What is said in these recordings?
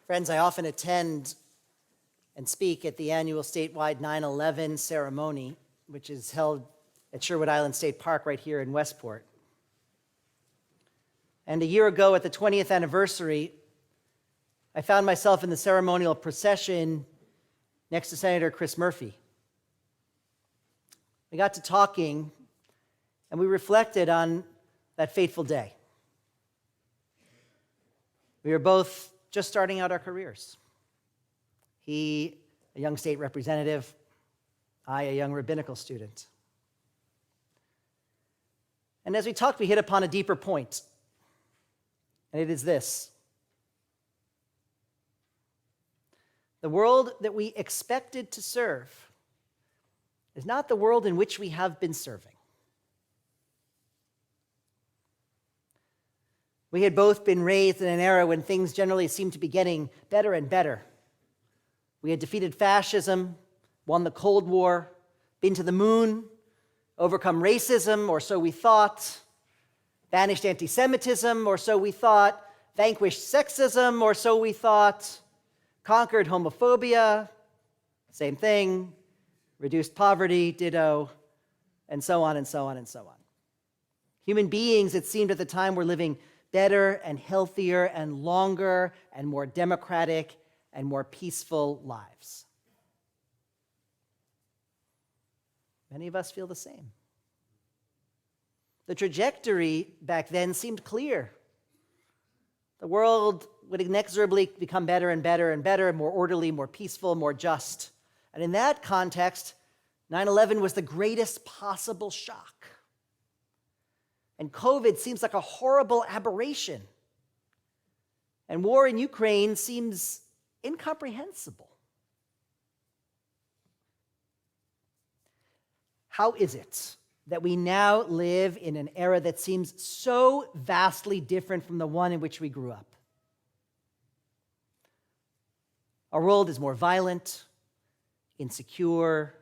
Friends, I often attend and speak at the annual statewide 9/11 ceremony, which is held at Sherwood Island State Park right here in Westport. And a year ago at the 20th anniversary, I found myself in the ceremonial procession next to Senator Chris Murphy. We got to talking, and we reflected on that fateful day. We were both just starting out our careers. He, a young state representative, I, a young rabbinical student. And as we talked, we hit upon a deeper point, and it is this. The world that we expected to serve is not the world in which we have been serving. We had both been raised in an era when things generally seemed to be getting better and better. We had defeated fascism, won the Cold War, been to the moon, overcome racism, or so we thought, banished anti-Semitism, or so we thought, vanquished sexism, or so we thought, conquered homophobia, same thing, reduced poverty, ditto, and so on and so on and so on. Human beings, it seemed at the time, were living better and healthier and longer and more democratic and more peaceful lives. Many of us feel the same. The trajectory back then seemed clear. The world would inexorably become better and better and better, more orderly, more peaceful, more just. And in that context, 9/11 was the greatest possible shock. And COVID seems like a horrible aberration. And war in Ukraine seems incomprehensible. How is it that we now live in an era that seems so vastly different from the one in which we grew up? Our world is more violent, insecure,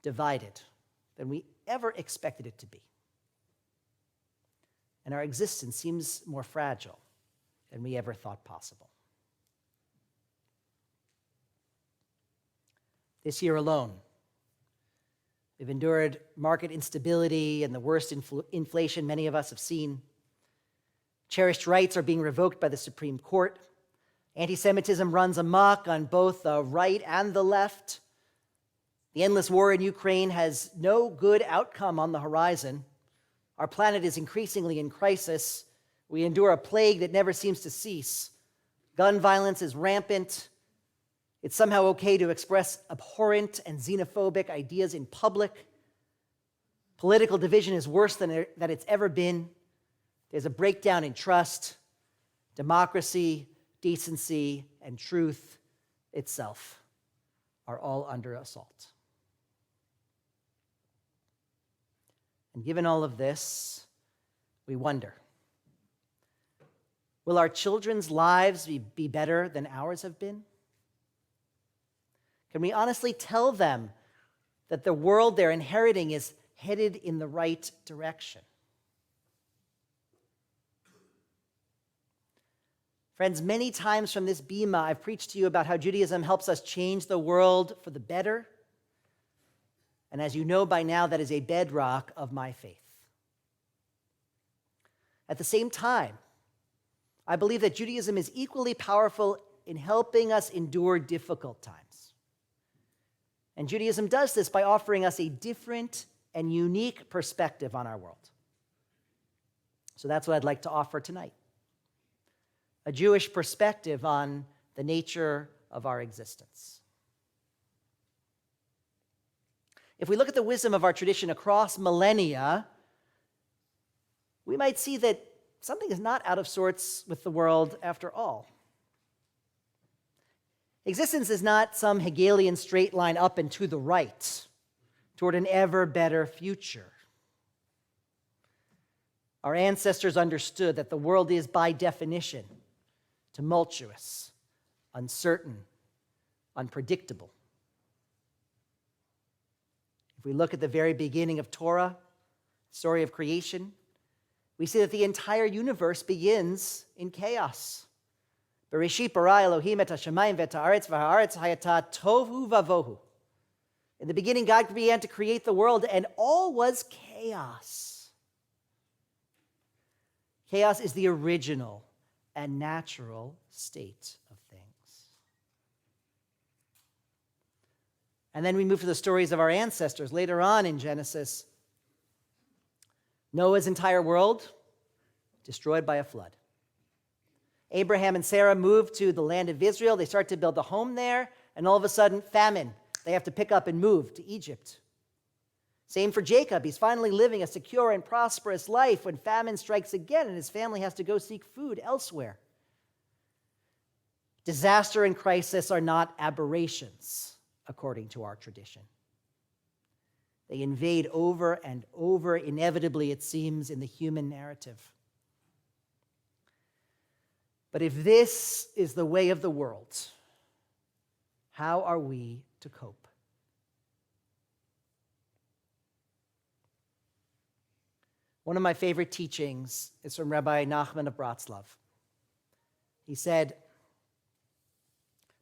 divided than we ever expected it to be. And our existence seems more fragile than we ever thought possible. This year alone, we've endured market instability and the worst inflation many of us have seen. Cherished rights are being revoked by the Supreme Court. Anti-Semitism runs amok on both the right and the left. The endless war in Ukraine has no good outcome on the horizon. Our planet is increasingly in crisis. We endure a plague that never seems to cease. Gun violence is rampant. It's somehow okay to express abhorrent and xenophobic ideas in public. Political division is worse than it's ever been. There's a breakdown in trust. Democracy, decency, and truth itself are all under assault. And given all of this, we wonder, will our children's lives be better than ours have been? Can we honestly tell them that the world they're inheriting is headed in the right direction? Friends, many times from this bima, I've preached to you about how Judaism helps us change the world for the better. And as you know by now, that is a bedrock of my faith. At the same time, I believe that Judaism is equally powerful in helping us endure difficult times. And Judaism does this by offering us a different and unique perspective on our world. So that's what I'd like to offer tonight. A Jewish perspective on the nature of our existence. If we look at the wisdom of our tradition across millennia, we might see that something is not out of sorts with the world after all. Existence is not some Hegelian straight line up and to the right toward an ever better future. Our ancestors understood that the world is, by definition, tumultuous, uncertain, unpredictable. If we look at the very beginning of Torah, story of creation, we see that the entire universe begins in chaos, Bereshit bara Elohim et hashamayim v'et haaretz v'haaretz hayata tohu vavohu. In the beginning, God began to create the world, and all was chaos. Chaos is the original and natural state of things. And then we move to the stories of our ancestors. Later on in Genesis, Noah's entire world destroyed by a flood. Abraham and Sarah moved to the land of Israel. They start to build a home there, and all of a sudden, famine. They have to pick up and move to Egypt. Same for Jacob. He's finally living a secure and prosperous life when famine strikes again and his family has to go seek food elsewhere. Disaster and crisis are not aberrations, according to our tradition. They invade over and over, inevitably, it seems, in the human narrative. But if this is the way of the world, how are we to cope? One of my favorite teachings is from Rabbi Nachman of Bratslav. He said,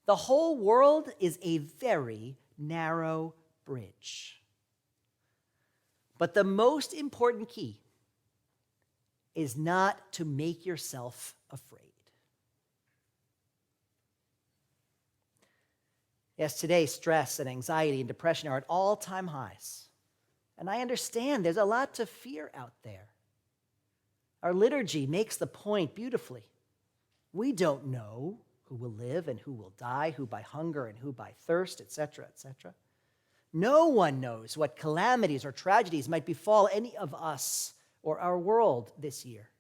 "The whole world is a very narrow bridge. But the most important key is not to make yourself afraid." Yes, today stress and anxiety and depression are at all-time highs. And I understand there's a lot to fear out there. Our liturgy makes the point beautifully. We don't know who will live and who will die, who by hunger and who by thirst, etc., etc. No one knows what calamities or tragedies might befall any of us or our world this year.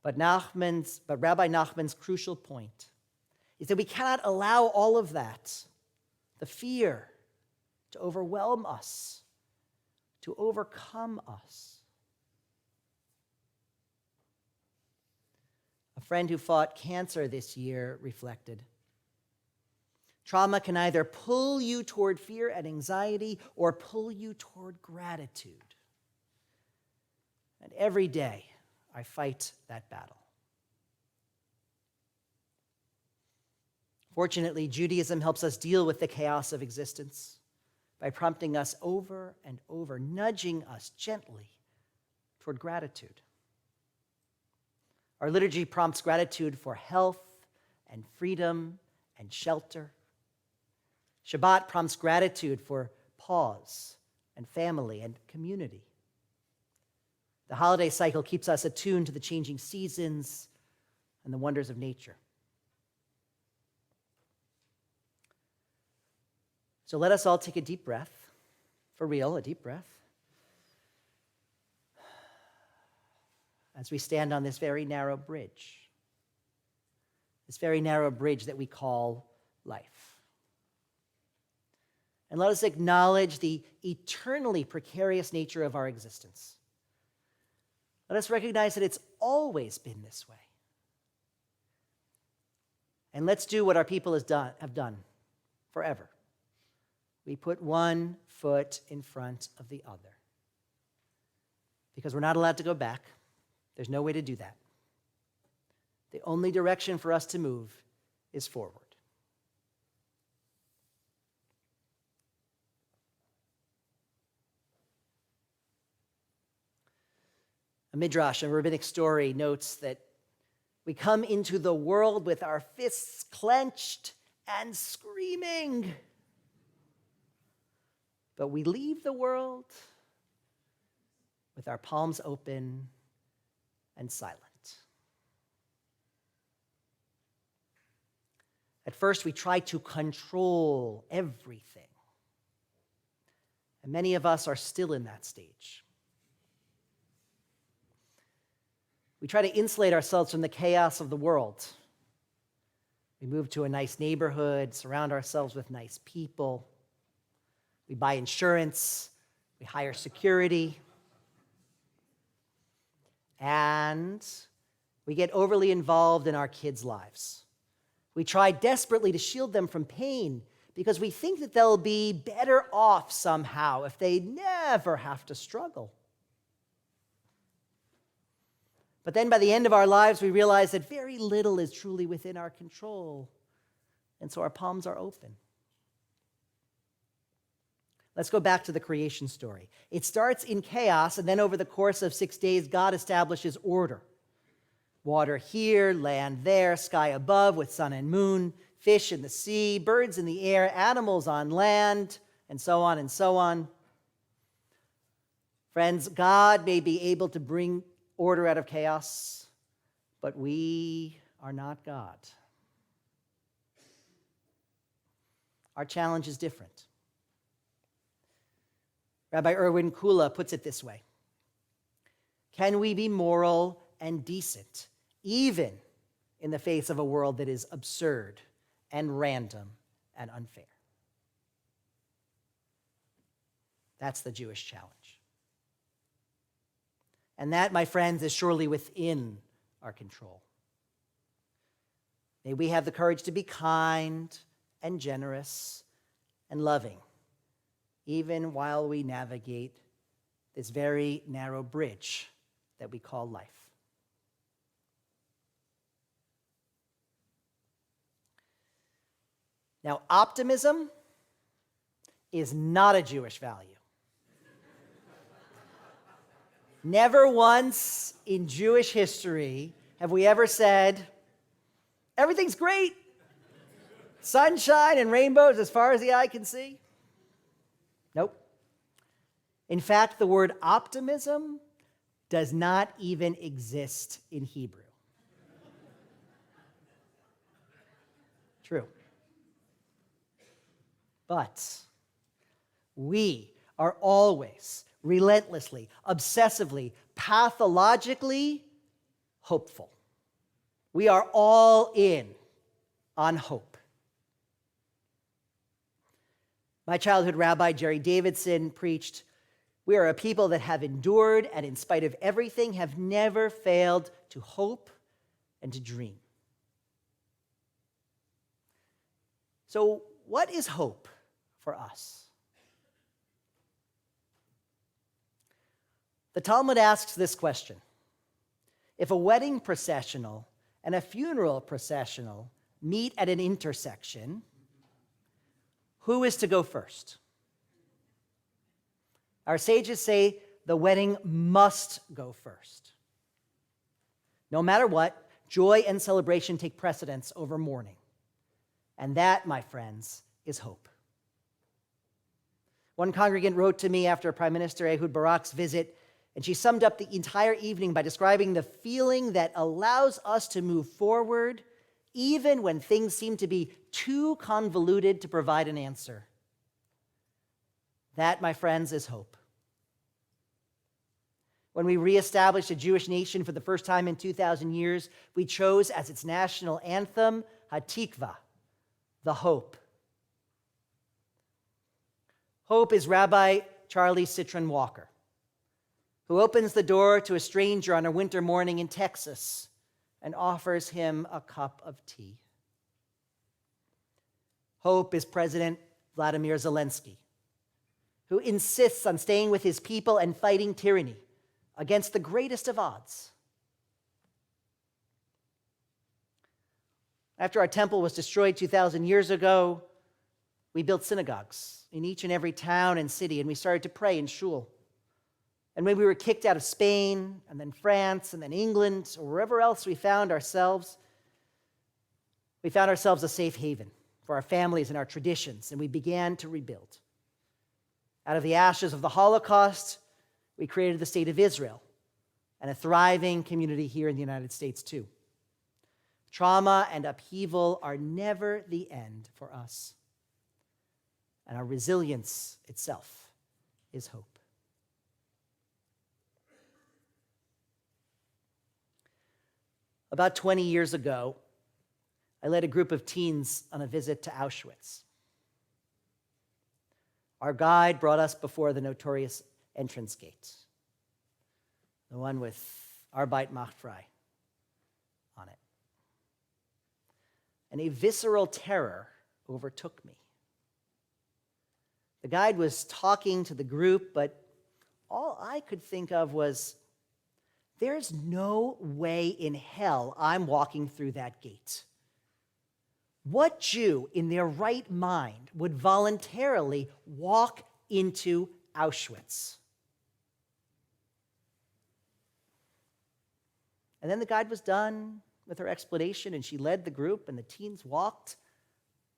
But Rabbi Nachman's crucial point is that we cannot allow all of that, the fear, to overwhelm us, to overcome us. A friend who fought cancer this year reflected, trauma can either pull you toward fear and anxiety or pull you toward gratitude. And every day I fight that battle. Fortunately, Judaism helps us deal with the chaos of existence by prompting us over and over, nudging us gently toward gratitude. Our liturgy prompts gratitude for health and freedom and shelter. Shabbat prompts gratitude for pause and family and community. The holiday cycle keeps us attuned to the changing seasons and the wonders of nature. So let us all take a deep breath, for real, a deep breath, as we stand on this very narrow bridge that we call life. And let us acknowledge the eternally precarious nature of our existence. Let us recognize that it's always been this way. And let's do what our people have done forever. We put one foot in front of the other. Because we're not allowed to go back. There's no way to do that. The only direction for us to move is forward. A midrash, a rabbinic story, notes that we come into the world with our fists clenched and screaming. But we leave the world with our palms open and silent. At first, we try to control everything. And many of us are still in that stage. We try to insulate ourselves from the chaos of the world. We move to a nice neighborhood, surround ourselves with nice people. We buy insurance, we hire security, and we get overly involved in our kids' lives. We try desperately to shield them from pain because we think that they'll be better off somehow if they never have to struggle. But then by the end of our lives, we realize that very little is truly within our control. And so our palms are open. Let's go back to the creation story. It starts in chaos, and then over the course of 6 days, God establishes order. Water here, land there, sky above with sun and moon, fish in the sea, birds in the air, animals on land, and so on and so on. Friends, God may be able to bring order out of chaos, but we are not God. Our challenge is different. Rabbi Erwin Kula puts it this way: can we be moral and decent, even in the face of a world that is absurd and random and unfair? That's the Jewish challenge. And that, my friends, is surely within our control. May we have the courage to be kind and generous and loving, even while we navigate this very narrow bridge that we call life. Now, optimism is not a Jewish value. Never once in Jewish history have we ever said, everything's great, sunshine and rainbows as far as the eye can see. Nope. In fact, the word optimism does not even exist in Hebrew. True. But we are always, relentlessly, obsessively, pathologically hopeful. We are all in on hope. My childhood rabbi, Jerry Davidson, preached, "We are a people that have endured and in spite of everything have never failed to hope and to dream." So, what is hope for us? The Talmud asks this question: if a wedding processional and a funeral processional meet at an intersection, who is to go first? Our sages say the wedding must go first. No matter what, joy and celebration take precedence over mourning. And that, my friends, is hope. One congregant wrote to me after Prime Minister Ehud Barak's visit, and she summed up the entire evening by describing the feeling that allows us to move forward even when things seem to be too convoluted to provide an answer. That, my friends, is hope. When we reestablished a Jewish nation for the first time in 2,000 years, we chose as its national anthem, Hatikva, the hope. Hope is Rabbi Charlie Citron Walker, who opens the door to a stranger on a winter morning in Texas and offers him a cup of tea. Hope is President Vladimir Zelensky, who insists on staying with his people and fighting tyranny against the greatest of odds. After our temple was destroyed 2,000 years ago, we built synagogues in each and every town and city, and we started to pray in shul. And when we were kicked out of Spain, and then France, and then England, or wherever else we found ourselves a safe haven for our families and our traditions, and we began to rebuild. Out of the ashes of the Holocaust, we created the State of Israel and a thriving community here in the United States too. Trauma and upheaval are never the end for us, and our resilience itself is hope. About 20 years ago, I led a group of teens on a visit to Auschwitz. Our guide brought us before the notorious entrance gate, the one with Arbeit macht frei on it. And a visceral terror overtook me. The guide was talking to the group, but all I could think of was, There's no way in hell I'm walking through that gate. What Jew in their right mind would voluntarily walk into Auschwitz? And then the guide was done with her explanation, and she led the group, and the teens walked,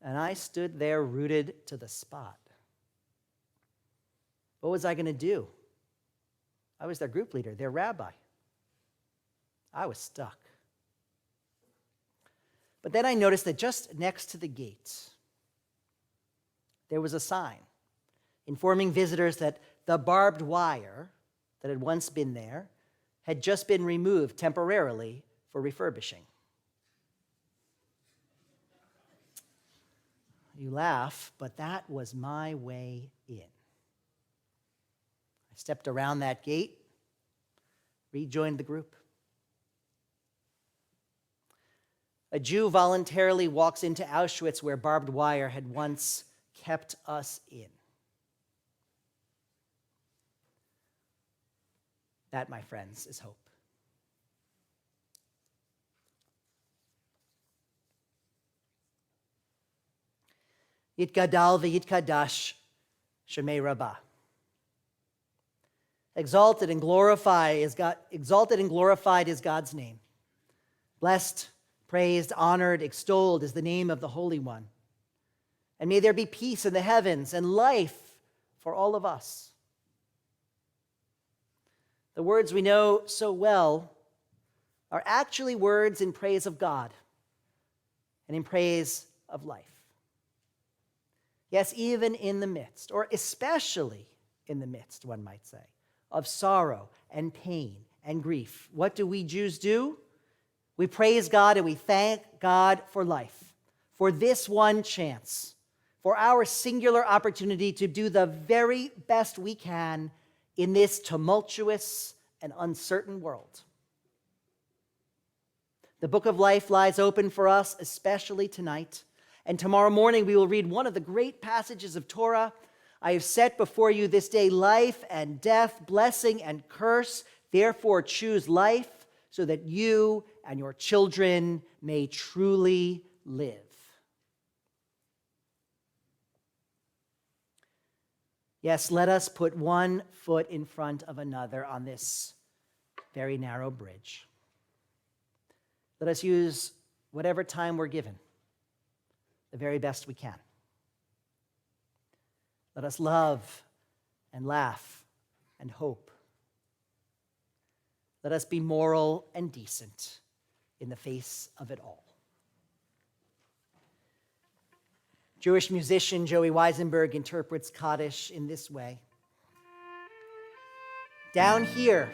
and I stood there rooted to the spot. What was I going to do? I was their group leader, their rabbi. I was stuck. But then I noticed that just next to the gates, there was a sign informing visitors that the barbed wire that had once been there had just been removed temporarily for refurbishing. You laugh, but that was my way in. I stepped around that gate, rejoined the group. A Jew voluntarily walks into Auschwitz where barbed wire had once kept us in. That, my friends, is hope. Yitgadal v'yitkadash Shemei Rabbah. Exalted and glorified is God's name. Blessed, praised, honored, extolled is the name of the Holy One. And may there be peace in the heavens and life for all of us. The words we know so well are actually words in praise of God and in praise of life. Yes, even in the midst, or especially in the midst, one might say, of sorrow and pain and grief, what do we Jews do? We praise God and we thank God for life, for this one chance, for our singular opportunity to do the very best we can in this tumultuous and uncertain world. The book of life lies open for us, especially tonight. And tomorrow morning we will read one of the great passages of Torah. I have set before you this day life and death, blessing and curse. Therefore choose life so that you and your children may truly live. Yes, let us put one foot in front of another on this very narrow bridge. Let us use whatever time we're given the very best we can. Let us love and laugh and hope. Let us be moral and decent in the face of it all. Jewish musician Joey Weisenberg interprets Kaddish in this way. Down here,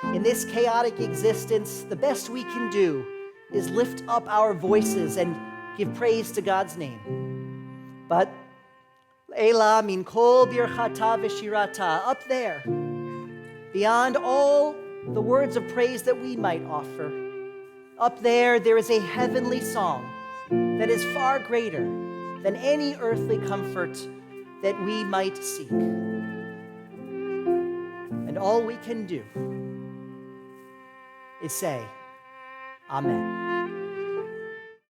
in this chaotic existence, the best we can do is lift up our voices and give praise to God's name. But Eila min kol birchata v'shirata, up there, beyond all the words of praise that we might offer, up there is a heavenly song that is far greater than any earthly comfort that we might seek. And all we can do is say, Amen.